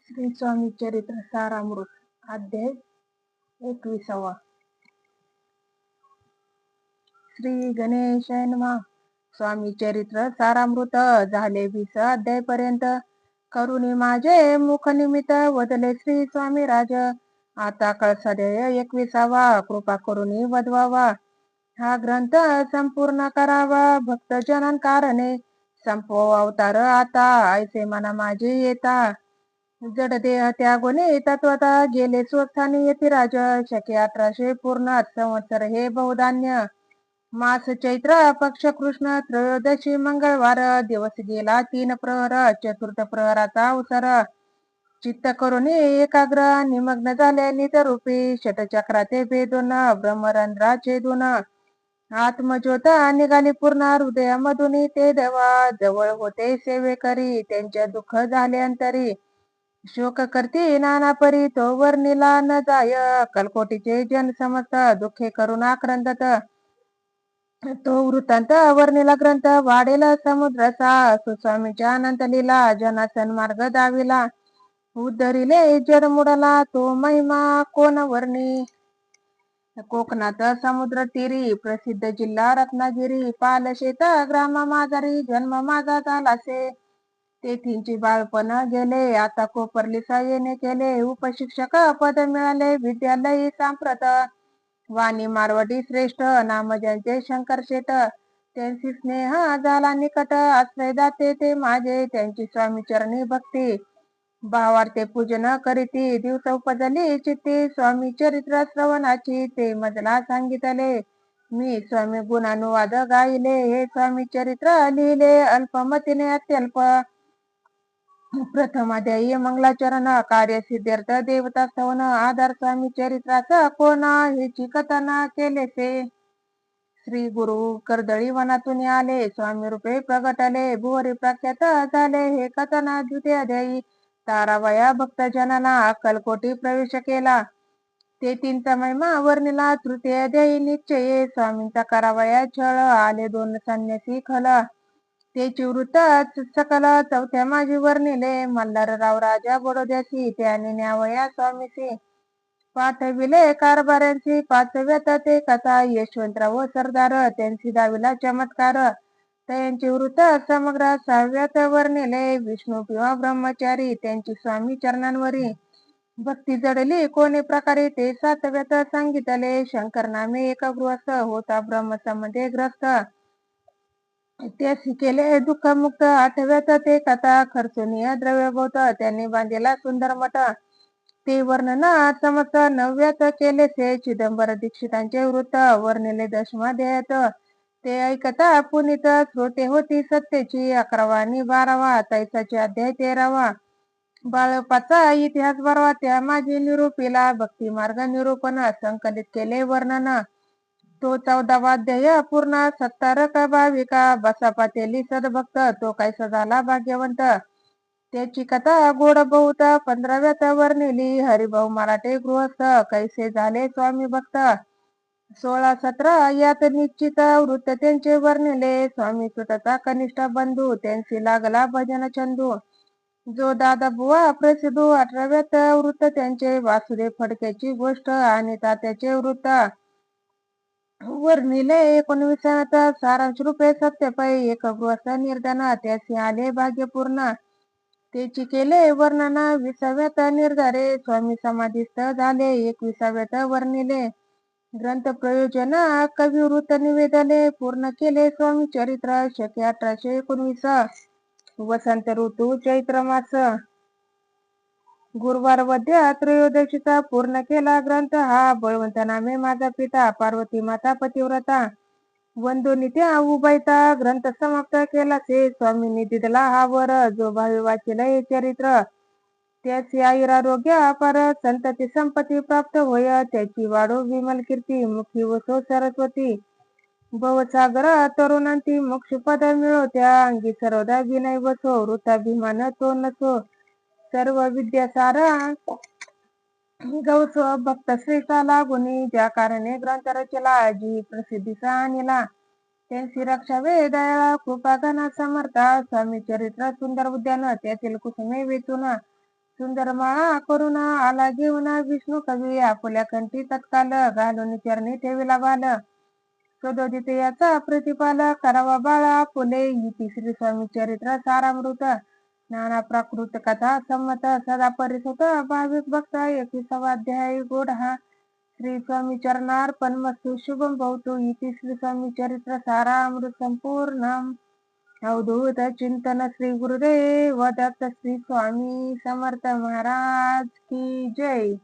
श्री स्वामी चरित्र सारामृत अध्याय 21. श्री गणेशाय नमः. स्वामी चरित्र सारामृत झाले 20 अध्यायपर्यंत. करुणी माझे मुख निमित्त वदले श्री स्वामी राज. आता कळसाध्याय 21. कृपा करुणी वदवावा. हा ग्रंथ संपूर्ण करावा भक्तजनां कारणे. संपवा अवतार आता ऐसे मना माझे येता. जड देह त्यागोने तत्वता गेले स्वस्थानी येथे राज. शके 1800 पूर्ण संवत्सर हे बहुधान्य. मास चैत्र पक्ष कृष्ण त्रयोदशी मंगळवार. दिवस गेला 3 प्रहर. चतुर्थ प्रहराचा अवसर. चित्त करून एकाग्र निमग्न झाले नितरूपी. षटचक्राते भेदून ब्रह्मरंध्रा छेदून. आत्मज्योत निघाली पूर्ण हृदयामधून ते देवा. जवळ होते सेवेकरी त्यांचे दुःख झाले अंतरी. शोक करती नाना परी तो वर्णिला न जाय. कलकोटीचे जन समस्त दुःखे करून आक्रंदत. तो वृत्तांत वर्णिला ग्रंथ वाढेल समुद्रसा. सुस्वामीच्या अनंत लीला जना सन्मार्ग दाविला. उद्धरिले जड मुडाला तो महिमा कोण वर्णी. कोकणात समुद्र तीरी प्रसिद्ध जिल्हा रत्नागिरी. पालशेत ग्रामा माझारी जन्म माझा झालासे. तेथींचे बाळपण गेले आता कोपर्लीसा येणे केले. उपशिक्षक पद मिळाले विद्यालयी सांप्रत. वाणी मारवडी श्रेष्ठ नाम ज्यांचे शंकर शेट. त्यांची स्नेह झाला निकट आश्रय दाते ते माझे. त्यांची स्वामी चरणी भक्ती भावार्थे पूजन करीती. दिवस उपजली चित्ती स्वामी चरित्र श्रवणाची. ते मजला सांगितले मी स्वामी गुणानुवाद गायले. हे स्वामी चरित्र लिहिले अल्पमतीने अत्यल्प. प्रथमाध्यायी मंगलाचरण कार्यसिद्ध्यर्थ देवता स्तवन. आधार स्वामी चरित्राचा कोण हिची कथन केलेसे. श्री गुरु कर्दळी वनातून आले स्वामी रूपे प्रगटले. भुवरी प्रख्यात झाले हे कथन द्वितीय अध्यायी. तारावया भक्तजनाला अक्कलकोटी प्रवेश केला. ते 3 महिमा वर्णिला तृतीय अध्यायी निश्चये. स्वामींचा करावया छळ आले 2 संन्यासी खल. तेची वृत्त सकल चौथ्या माझी वर्णिले. मल्हारराव राजा बडोद्यासी त्याने न्यावया स्वामीसी. पाठविले कारभाऱ्यांची 5व्यात ते कथा. यशवंतराव सरदार त्यांची दाविला चमत्कार. त्यांचे वृत्त समग्र 6व्यात वर्णिले. विष्णू किंवा ब्रह्मचारी त्यांची स्वामी चरणांवरी भक्ती जडली कोणी प्रकारे ते 7व्यात सांगितले. शंकर नामे एक गृहस्थ होता ब्रह्मसंबंधे ग्रस्त. त्यासी केले दुःखमुक्त 8व्यात ते कथा. खर्चुनीय द्रव्यभूत त्यांनी बांधिला सुंदर मठ. ते वर्णन समस्त 9व्यात केलेसे. चिदंबर दीक्षितांचे वृत्त वर्णिले 10व्यात. ते ऐकता पुनीत श्रोते होती सत्तेची. 11वा आणि 12वा तैसाचे अध्याय 13वा. बाळपाचा इतिहास 12वा त्या माझी निरूपिला. भक्ती मार्ग निरूपण संकलित केले वर्णन. तो 14वा अध्याय पूर्ण. 70 भाविका बसापा तेली सद्भक्त. तो कैसा झाला भाग्यवंत त्याची कथा गोड बहुत. 15व्यात वर्णिली. हरिभाऊ मराठे गृहस्थ कैसे झाले स्वामी भक्त. 16-17 यात निश्चित वृत्त त्यांचे वर्णिले. स्वामी सुतचा कनिष्ठ बंधू त्यांची लागला भजन चंदू. जो दादा बुवा प्रसिद्ध. 18व्यात वृत्त त्यांचे वासुदेव फडक्याची गोष्ट आणि तात्याचे वृत्त वर्णिले. 19व्यात सारांश रूपे सत्यपै एक गृहस्थ निर्धन त्यासी आले भाग्यपूर्ण. तेची केले वर्णन. 20व्यात निर्धारे स्वामी समाधीस्थ झाले. 21व्यात वर्णिले. ग्रंथ प्रयोजन कविवृत्त निवेदले. पूर्ण केले स्वामी चरित्र. शके 1819. वसंत ऋतू चैत्र मास. गुरुवार वद्य त्रयोदशीचा पूर्ण केला ग्रंथ हा. बळवंत नामे माझा पिता. पार्वती माता पतिव्रता. वंदोनी त्या उभयता. ग्रंथ समाप्त केला से. स्वामींनी दिदला हा वर. जो भावी वाचेल हे चरित्र त्याची आयुरारोग्य अपार. संतती संपत्ती प्राप्त होय. त्याची वाढो विमल कीर्ती. मुखी वसो सरस्वती. भवसागर तरुणांती मोक्षपद मिळो त्या. अंगी सर्वदा विनय वसो. वृथाभिमान तो नसो. सर्व विद्यासार गौसो. भक्त श्रेष्ठा लागुनी. ज्या कारणे ग्रंथ रचला. जी प्रसिद्धीचा आणला. त्यांची रक्षा वे दयाळा. कृपा घना समर्था. स्वामी चरित्र सुंदर उद्यान त्यातील कुसुमे वेचून. सुंदर माळा करून आला घेऊन विष्णू कवी आपुल्या कंठी तत्काल घालून चरणी ठेविला बाल सदोदित याचा प्रतिपाल करावा बाळा फुले इति श्री स्वामी चरित्र सारामृत नाना प्राकृत कथा संमत सदा परिसुत भाविक भक्त 21वा अध्याय गोड हा श्री स्वामी चरणार्पणमस्तु शुभम भवतु इति श्री स्वामी चरित्र सारामृत संपूर्णम अवधूत चिंतन श्री गुरुदेव दत्त श्री स्वामी समर्थ महाराज की जय.